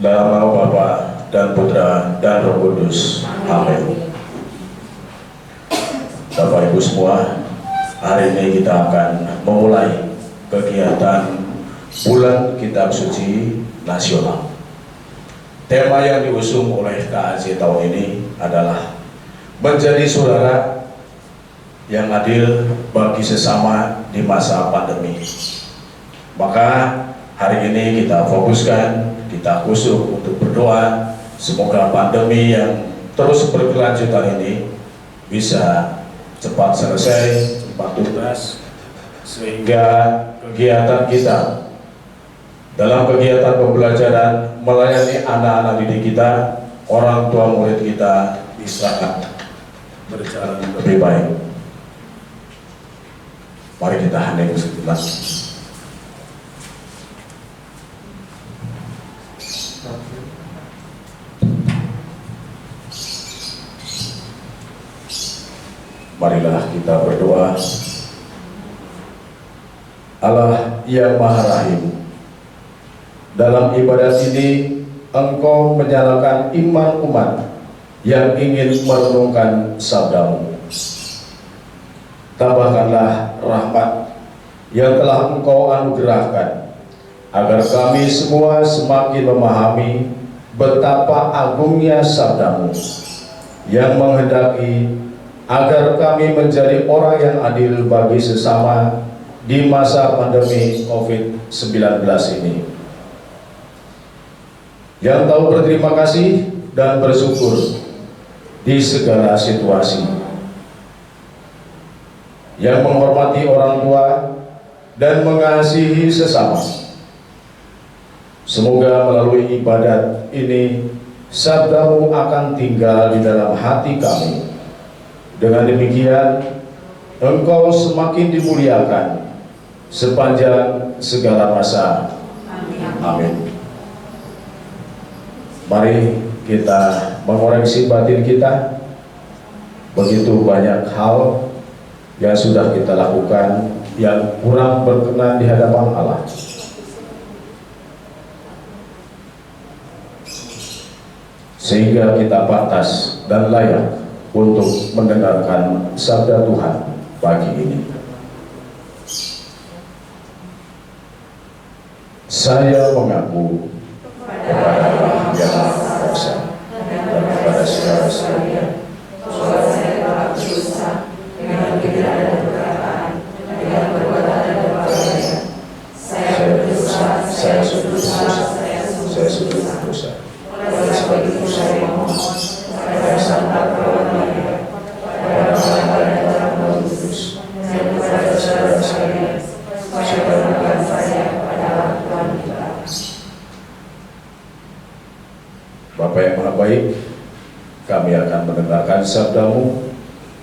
Dalam nama Bapa dan Putra dan Roh Kudus. Amin. Bapak Ibu semua, hari ini kita akan memulai kegiatan Bulan Kitab Suci Nasional. Tema yang diusung oleh KAJ tahun ini adalah menjadi saudara yang adil bagi sesama di masa pandemi. Maka hari ini kita fokuskan, kita khusus untuk berdoa semoga pandemi yang terus berkelanjutan ini bisa cepat selesai, cepat tuntas, sehingga kegiatan kita dalam kegiatan pembelajaran melayani anak-anak didik kita, orang tua murid kita bisa berjalan lebih baik. Mari kita hening sejenak. Marilah kita berdoa. Allah yang Maha Rahim, dalam ibadat ini Engkau menyalakan iman umat yang ingin merenungkan sabda-Mu. Tambahkanlah rahmat yang telah Engkau anugerahkan, agar kami semua semakin memahami betapa agungnya sabda-Mu yang menghendaki agar kami menjadi orang yang adil bagi sesama di masa pandemi COVID-19 ini. Yang tahu berterima kasih dan bersyukur di segala situasi. Yang menghormati orang tua dan mengasihi sesama. Semoga melalui ibadat ini sabda-Mu akan tinggal di dalam hati kami. Dengan demikian, Engkau semakin dimuliakan sepanjang segala masa. Amin. Mari kita mengoreksi batin kita. Begitu banyak hal yang sudah kita lakukan yang kurang berkenan di hadapan Allah. Sehingga kita pantas dan layak untuk mendengarkan sabda Tuhan pagi ini. Saya mengaku kepada Allah yang Maha Kuasa dan kepada saudara sekalian bahwa saya telah berusaha dengan pikiran dan perkataan, dengan perbuatan dan perbuatan. Saya berdosa, saya sudah berdosa. Oleh sebab itu saya memohon kepada Sang Pahlawan, kepada orang-orang Roh Kudus, dan kepada saudara sekalian, supaya bukan saya adalah Tuhan kita. Bapa yang Maha Baik, kami akan mendengarkan sabda-Mu.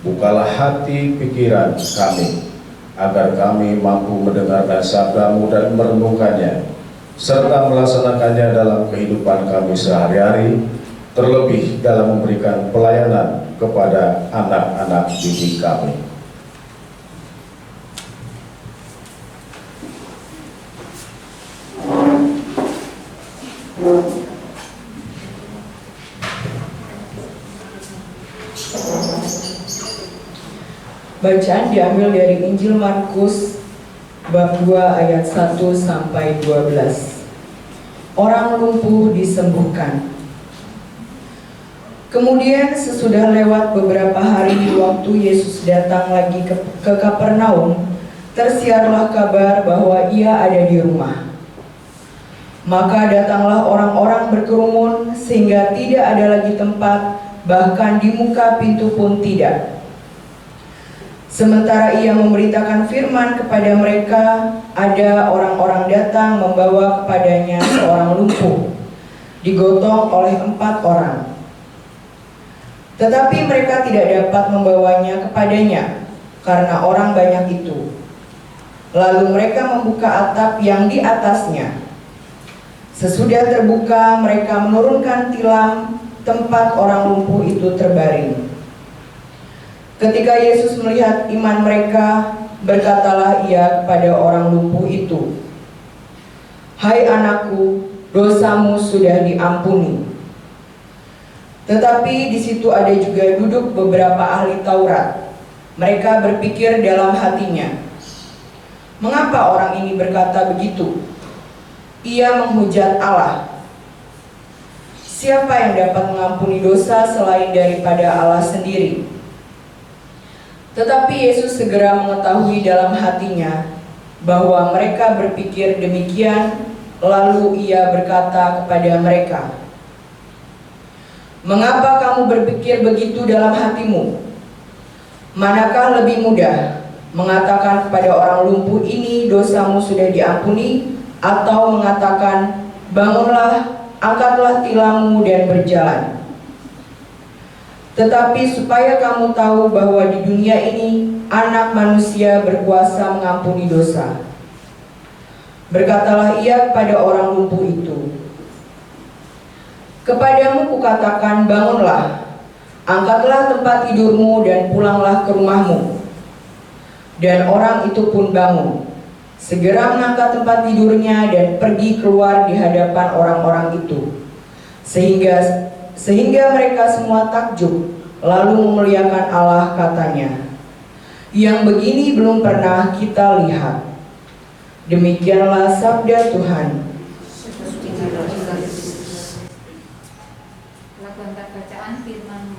Bukalah hati pikiran kami, agar kami mampu mendengarkan sabda-Mu dan merenungkannya, serta melaksanakannya dalam kehidupan kami sehari-hari, terlebih dalam memberikan pelayanan kepada anak-anak didik kami. Bacaan diambil dari Injil Markus bab 2 ayat 1 sampai 12. Orang lumpuh disembuhkan. Kemudian sesudah lewat beberapa hari waktu Yesus datang lagi ke Kapernaum, tersiarlah kabar bahwa Ia ada di rumah. Maka datanglah orang-orang berkerumun sehingga tidak ada lagi tempat, bahkan di muka pintu pun tidak. Sementara Ia memberitakan firman kepada mereka, ada orang-orang datang membawa kepadanya seorang lumpuh, digotong oleh 4 orang. Tetapi mereka tidak dapat membawanya kepadanya, karena orang banyak itu. Lalu mereka membuka atap yang di atasnya. Sesudah terbuka, mereka menurunkan tilam tempat orang lumpuh itu terbaring. Ketika Yesus melihat iman mereka, berkatalah Ia kepada orang lumpuh itu, "Hai anakku, dosamu sudah diampuni. Tetapi di situ ada juga duduk beberapa ahli Taurat. Mereka berpikir dalam hatinya, mengapa orang ini berkata begitu? Ia menghujat Allah. Siapa yang dapat mengampuni dosa selain daripada Allah sendiri? Tetapi Yesus segera mengetahui dalam hatinya bahwa mereka berpikir demikian, lalu ia berkata kepada mereka, mengapa kamu berpikir begitu dalam hatimu? Manakah lebih mudah, mengatakan kepada orang lumpuh ini dosamu sudah diampuni, atau mengatakan bangunlah, angkatlah tilammu dan berjalan? Tetapi supaya kamu tahu bahwa di dunia ini Anak Manusia berkuasa mengampuni dosa. Berkatalah ia kepada orang lumpuh itu, kepadamu kukatakan bangunlah, angkatlah tempat tidurmu dan pulanglah ke rumahmu. Dan orang itu pun bangun, segera mengangkat tempat tidurnya dan pergi keluar di hadapan orang-orang itu. Sehingga mereka semua takjub, lalu memuliakan Allah, katanya, yang begini belum pernah kita lihat. Demikianlah sabda Tuhan. Lakukan bacaan firman.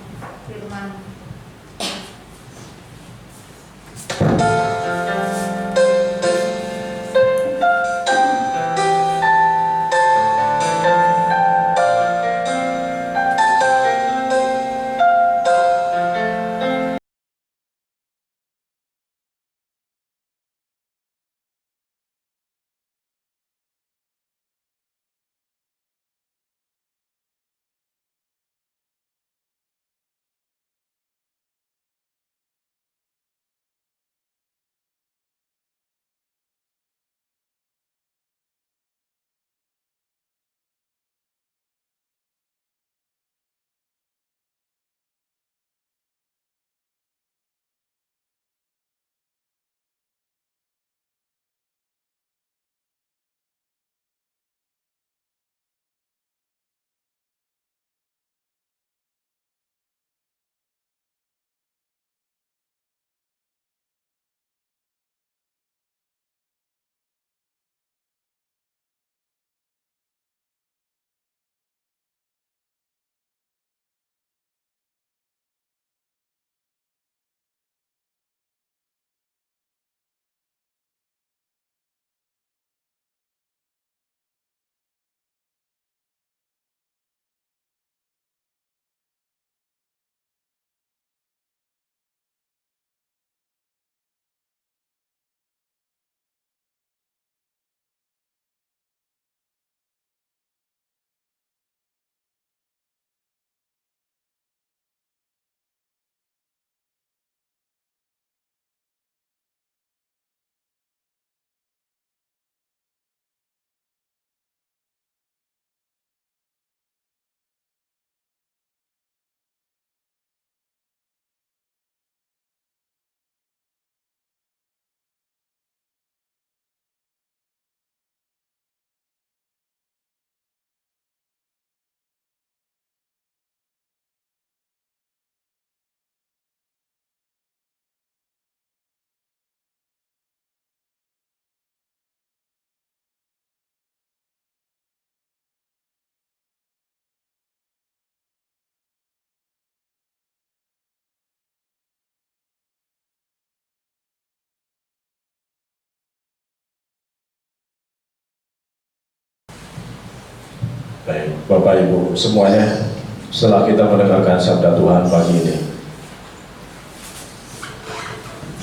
Baik, Bapak Ibu semuanya, setelah kita mendengarkan sabda Tuhan pagi ini,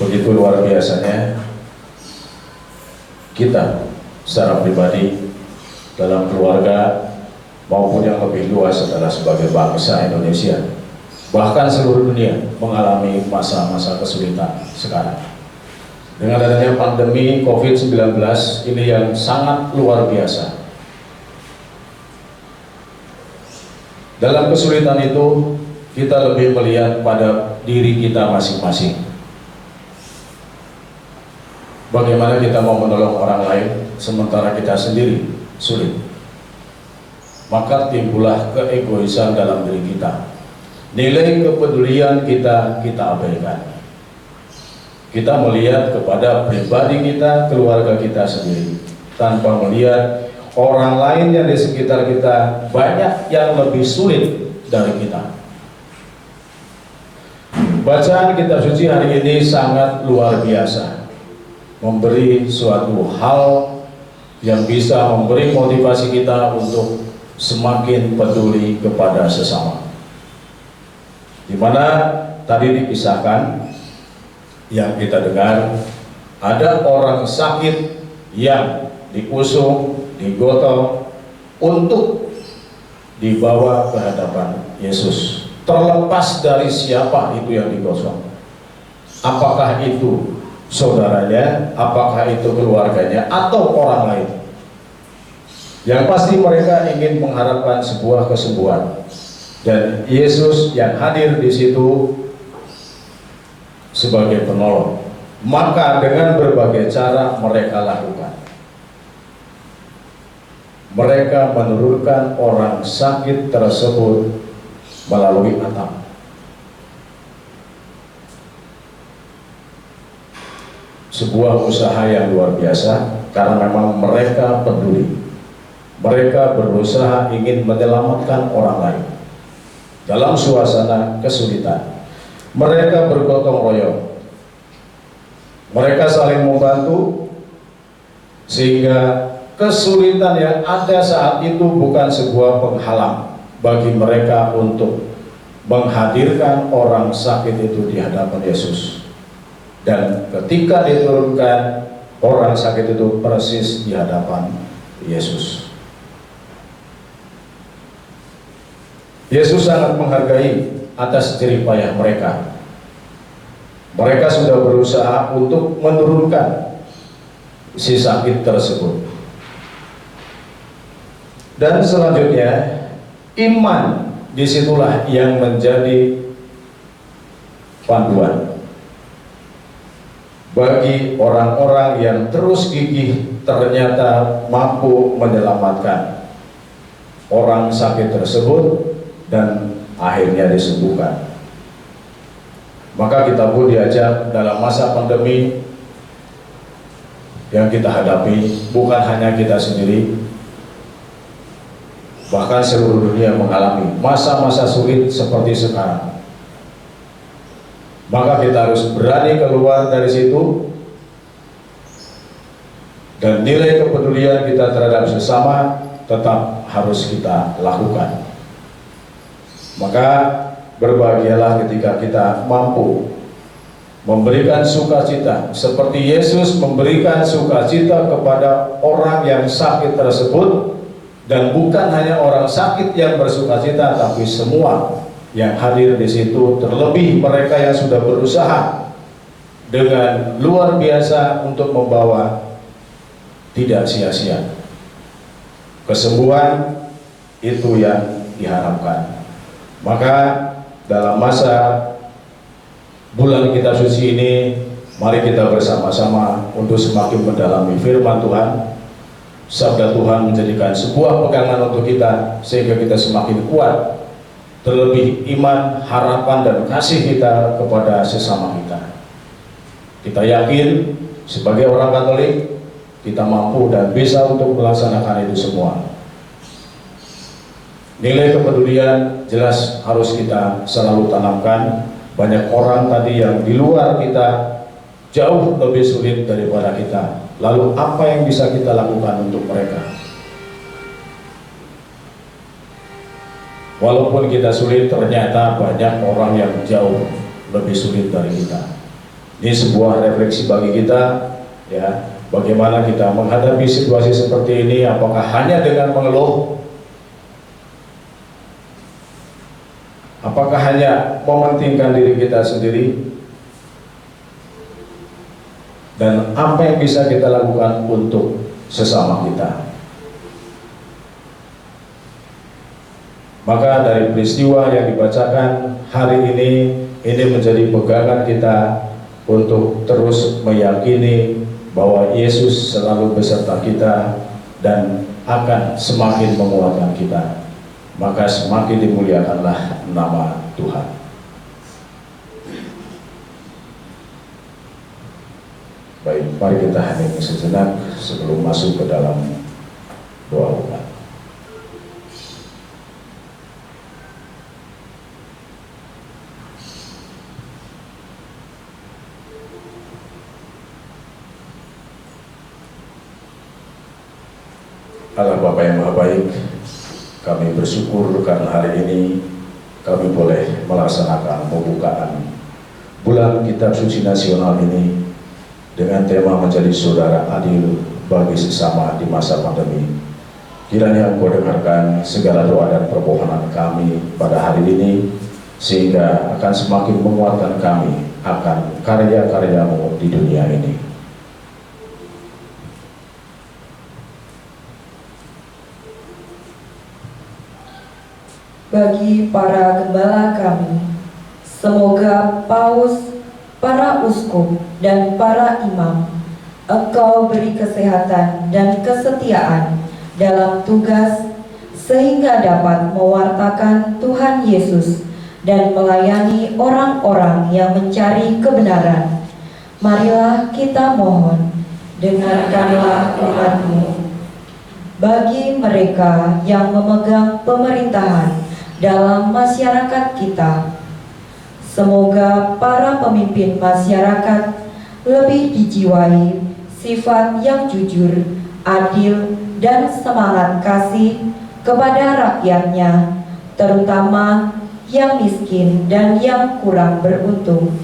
begitu luar biasanya kita secara pribadi, dalam keluarga, maupun yang lebih luas adalah sebagai bangsa Indonesia, bahkan seluruh dunia mengalami masa-masa kesulitan sekarang. Dengan adanya pandemi COVID-19 ini yang sangat luar biasa. Dalam kesulitan itu, kita lebih melihat pada diri kita masing-masing. Bagaimana kita mau menolong orang lain sementara kita sendiri sulit. maka timbullah keegoisan dalam diri kita. Nilai kepedulian kita abaikan. Kita melihat kepada pribadi kita, keluarga kita sendiri, tanpa melihat orang lain yang di sekitar kita banyak yang lebih sulit dari kita. Bacaan kitab suci hari ini sangat luar biasa, memberi suatu hal yang bisa memberi motivasi kita untuk semakin peduli kepada sesama. Di mana tadi dipisahkan yang kita dengar, ada orang sakit yang diusung, digotong untuk dibawa ke hadapan Yesus. Terlepas dari siapa itu yang digosong, apakah itu saudaranya, apakah itu keluarganya, atau orang lain. Yang pasti mereka ingin mengharapkan sebuah kesembuhan, dan Yesus yang hadir di situ sebagai penolong. Maka dengan berbagai cara mereka lakukan. Mereka menurunkan orang sakit tersebut melalui atap. Sebuah usaha yang luar biasa, karena memang mereka peduli. Mereka berusaha ingin menyelamatkan orang lain dalam suasana kesulitan. Mereka bergotong royong, mereka saling membantu, sehingga kesulitan yang ada saat itu bukan sebuah penghalang bagi mereka untuk menghadirkan orang sakit itu di hadapan Yesus. Dan ketika diturunkan, orang sakit itu persis di hadapan Yesus. Yesus sangat menghargai atas jerih payah mereka. Mereka sudah berusaha untuk menurunkan si sakit tersebut. Dan selanjutnya, iman disitulah yang menjadi panduan bagi orang-orang yang terus gigih ternyata mampu menyelamatkan orang sakit tersebut dan akhirnya disembuhkan. Maka kita pun diajak dalam masa pandemi yang kita hadapi, bukan hanya kita sendiri, bahkan seluruh dunia mengalami masa-masa sulit seperti sekarang. Maka kita harus berani keluar dari situ, dan nilai kepedulian kita terhadap sesama tetap harus kita lakukan. Maka berbahagialah ketika kita mampu memberikan sukacita seperti Yesus memberikan sukacita kepada orang yang sakit tersebut, dan bukan hanya orang sakit yang bersukacita, tapi semua yang hadir di situ, terlebih mereka yang sudah berusaha dengan luar biasa untuk membawa, tidak sia-sia. Kesembuhan itu yang diharapkan. Maka dalam masa bulan kitab suci ini, mari kita bersama-sama untuk semakin mendalami firman Tuhan. Sabda Tuhan menjadikan sebuah pegangan untuk kita, sehingga kita semakin kuat, terlebih iman, harapan, dan kasih kita kepada sesama kita. Kita yakin sebagai orang Katolik kita mampu dan bisa untuk melaksanakan itu semua. Nilai kepedulian jelas harus kita selalu tanamkan. Banyak orang tadi yang di luar kita jauh lebih sulit daripada kita. Lalu apa yang bisa kita lakukan untuk mereka? Walaupun kita sulit, ternyata banyak orang yang jauh lebih sulit dari kita. Ini sebuah refleksi bagi kita, ya, bagaimana kita menghadapi situasi seperti ini. Apakah hanya dengan mengeluh? Apakah hanya mementingkan diri kita sendiri? Dan apa yang bisa kita lakukan untuk sesama kita? Maka dari peristiwa yang dibacakan hari ini menjadi pegangan kita untuk terus meyakini bahwa Yesus selalu beserta kita dan akan semakin menguatkan kita. maka semakin dimuliakanlah nama Tuhan. Baik, mari kita hening sejenak sebelum masuk ke dalam doa umat. Allah Bapa yang Maha Baik, kami bersyukur karena hari ini kami boleh melaksanakan pembukaan bulan Kitab Suci Nasional ini dengan tema menjadi saudara adil bagi sesama di masa pandemi. Kiranya Engkau dengarkan segala doa dan permohonan kami pada hari ini, sehingga akan semakin menguatkan kami akan karya-karya-Mu di dunia ini. Bagi para gembala kami, semoga paus, para uskup, dan para imam, Engkau beri kesehatan dan kesetiaan dalam tugas, sehingga dapat mewartakan Tuhan Yesus dan melayani orang-orang yang mencari kebenaran. Marilah kita mohon, dengarkanlah umat-Mu. Bagi mereka yang memegang pemerintahan dalam masyarakat kita, semoga para pemimpin masyarakat lebih dijiwai sifat yang jujur, adil, dan semangat kasih kepada rakyatnya, terutama yang miskin dan yang kurang beruntung.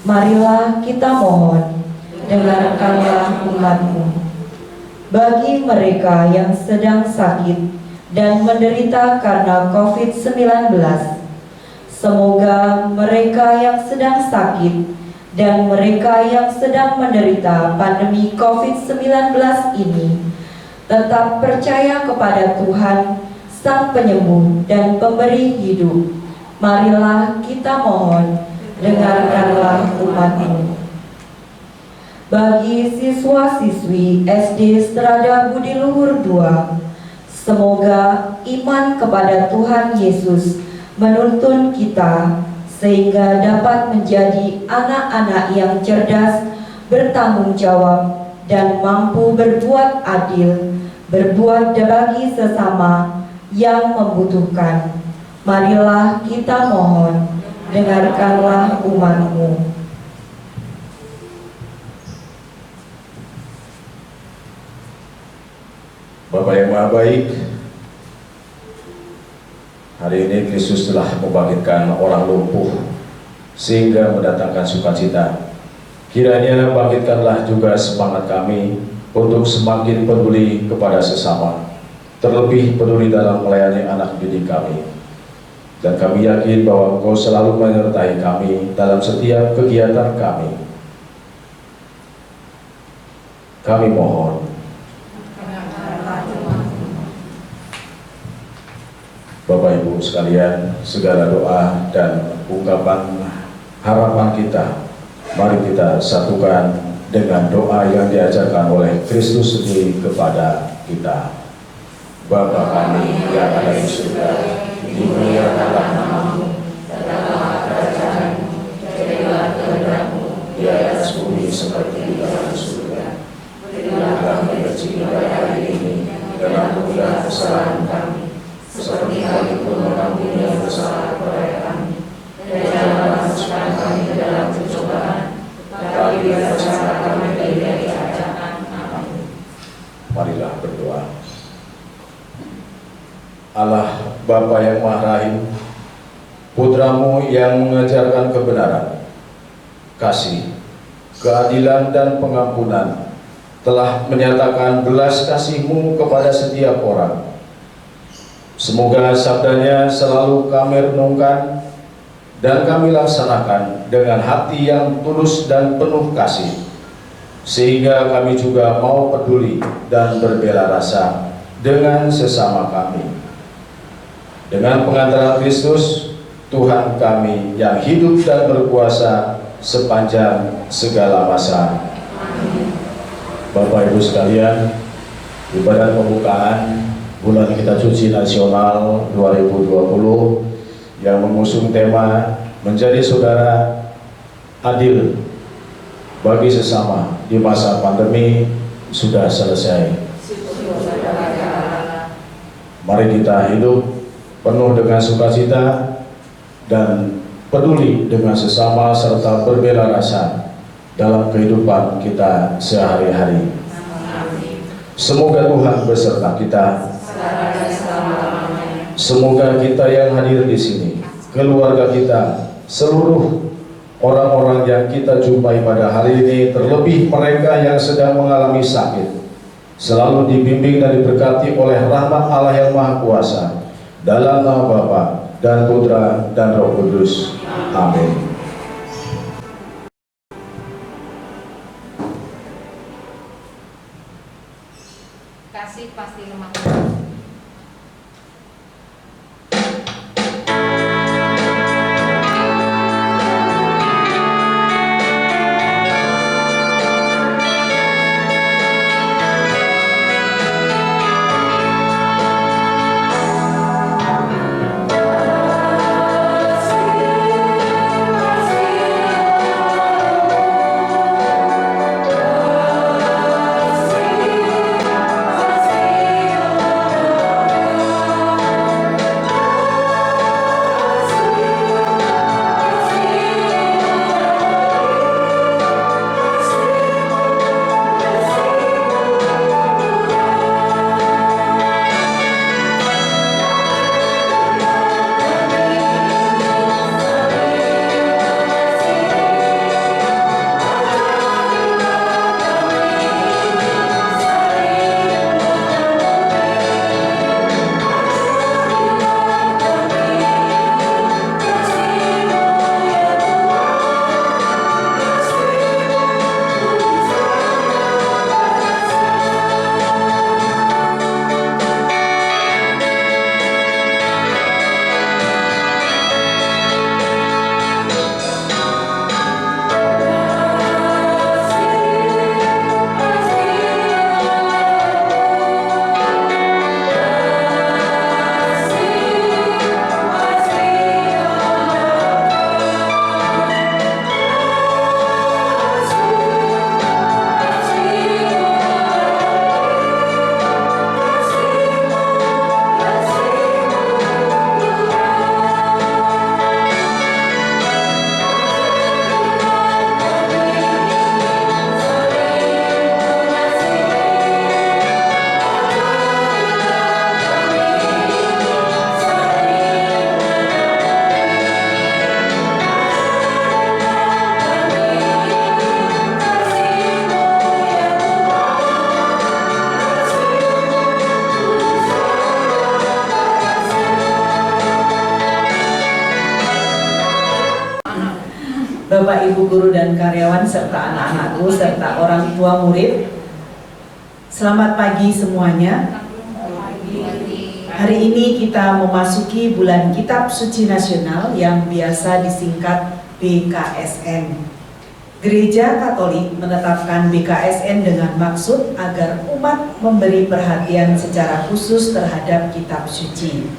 Marilah kita mohon, dengarkanlah umat-Mu. Bagi mereka yang sedang sakit dan menderita karena COVID-19, semoga mereka yang sedang sakit dan mereka yang sedang menderita pandemi COVID-19 ini tetap percaya kepada Tuhan, Sang Penyembuh dan Pemberi hidup. Marilah kita mohon, dengarkanlah umat-Mu. Bagi siswa-siswi SD Strada Budi Luhur II, semoga iman kepada Tuhan Yesus menuntun kita sehingga dapat menjadi anak-anak yang cerdas, bertanggung jawab, dan mampu berbuat adil, berbuat bagi sesama yang membutuhkan. Marilah kita mohon, dengarkanlah umat-Mu. Bapa yang Maha Baik, hari ini Kristus telah membangkitkan orang lumpuh sehingga mendatangkan sukacita. Kiranya bangkitkanlah juga semangat kami untuk semakin peduli kepada sesama, terlebih peduli dalam melayani anak didik kami. Dan kami yakin bahwa Engkau selalu menyertai kami dalam setiap kegiatan kami. Kami mohon, Bapak Ibu sekalian, segala doa dan ungkapan harapan kita, mari kita satukan dengan doa yang diajarkan oleh Kristus sendiri kepada kita. Bapa kami yang ada di surga, dimuliakanlah nama-Mu, datanglah kerajaan-Mu, jadilah kehendak-Mu di atas bumi seperti di dalam surga. Berilah kami rezeki pada hari ini, dan ampunilah kesalahan kami, seperti kami pun mengampuni yang bersalah kepada kami. Dan janganlah masukkan kami ke dalam pencobaan, tapi bebaskanlah kami dari kejahatan. Amin. Marilah berdoa. Allah Bapa yang Maha Rahim, Putra-Mu yang mengajarkan kebenaran, kasih, keadilan, dan pengampunan, telah menyatakan belas kasih-Mu kepada setiap orang. Semoga sabdanya selalu kami renungkan dan kami laksanakan dengan hati yang tulus dan penuh kasih, sehingga kami juga mau peduli dan berbela rasa dengan sesama kami. Dengan pengantaran Kristus, Tuhan kami yang hidup dan berkuasa sepanjang segala masa. Amin. Bapak Ibu sekalian, ibadat pembukaan Bulan Kitab Suci Nasional 2020 yang mengusung tema menjadi saudara adil bagi sesama di masa pandemi sudah selesai. Mari kita hidup penuh dengan sukacita dan peduli dengan sesama serta berbela rasa dalam kehidupan kita sehari-hari. Semoga Tuhan beserta kita. Semoga kita yang hadir di sini, keluarga kita, seluruh orang-orang yang kita jumpai pada hari ini, terlebih mereka yang sedang mengalami sakit, selalu dibimbing dan diberkati oleh rahmat Allah yang Maha Kuasa, dalam nama Bapa dan Putra dan Roh Kudus. Amin. Kasih pasti lemah. Bapak, Ibu guru dan karyawan serta anak-anakku serta orang tua murid, selamat pagi semuanya. Hari ini kita memasuki bulan Kitab Suci Nasional yang biasa disingkat BKSN. Gereja Katolik menetapkan BKSN dengan maksud agar umat memberi perhatian secara khusus terhadap Kitab Suci.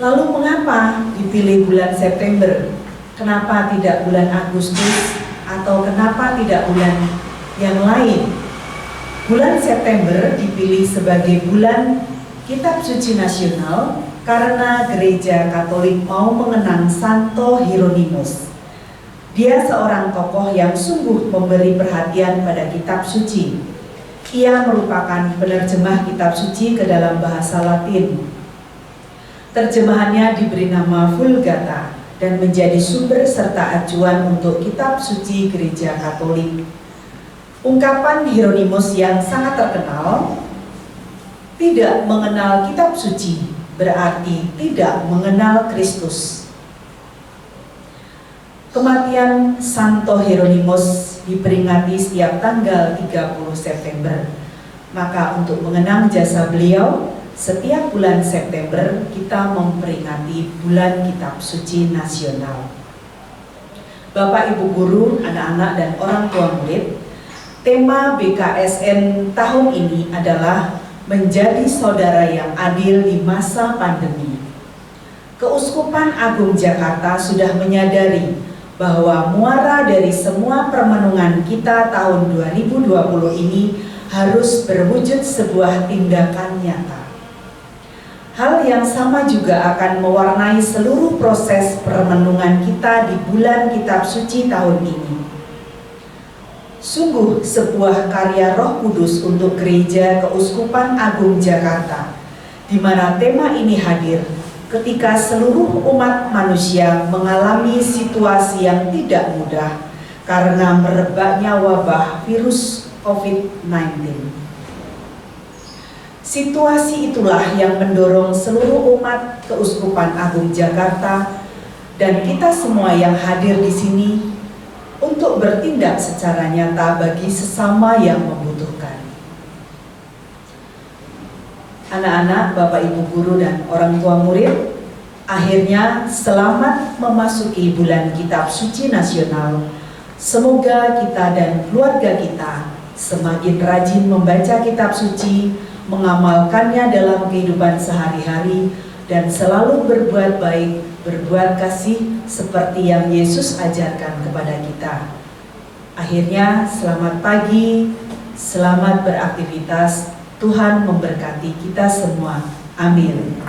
Lalu mengapa dipilih bulan September? Kenapa tidak bulan Agustus atau kenapa tidak bulan yang lain? Bulan September dipilih sebagai bulan Kitab Suci Nasional karena Gereja Katolik mau mengenang Santo Hieronymus. Dia seorang tokoh yang sungguh memberi perhatian pada Kitab Suci. Ia merupakan penerjemah Kitab Suci ke dalam bahasa Latin. Terjemahannya diberi nama Vulgata dan menjadi sumber serta acuan untuk Kitab Suci Gereja Katolik. Ungkapan Hieronymus yang sangat terkenal, tidak mengenal Kitab Suci berarti tidak mengenal Kristus. Kematian Santo Hieronymus diperingati setiap tanggal 30 September. Maka untuk mengenang jasa beliau, setiap bulan September kita memperingati bulan Kitab Suci Nasional. Bapak, Ibu guru, anak-anak dan orang tua murid, tema BKSN tahun ini adalah menjadi saudara yang adil di masa pandemi. Keuskupan Agung Jakarta sudah menyadari bahwa muara dari semua permenungan kita tahun 2020 ini harus berwujud sebuah tindakan nyata. Hal yang sama juga akan mewarnai seluruh proses permenungan kita di bulan Kitab Suci tahun ini. Sungguh sebuah karya Roh Kudus untuk Gereja Keuskupan Agung Jakarta, di mana tema ini hadir ketika seluruh umat manusia mengalami situasi yang tidak mudah karena merebaknya wabah virus COVID-19. Situasi itulah yang mendorong seluruh umat Keuskupan Agung Jakarta dan kita semua yang hadir di sini untuk bertindak secara nyata bagi sesama yang membutuhkan. Anak-anak, Bapak Ibu guru dan orang tua murid, akhirnya selamat memasuki bulan Kitab Suci Nasional. Semoga kita dan keluarga kita semakin rajin membaca Kitab Suci, mengamalkannya dalam kehidupan sehari-hari, dan selalu berbuat baik, berbuat kasih seperti yang Yesus ajarkan kepada kita. Akhirnya, selamat pagi, selamat beraktivitas. Tuhan memberkati kita semua. Amin.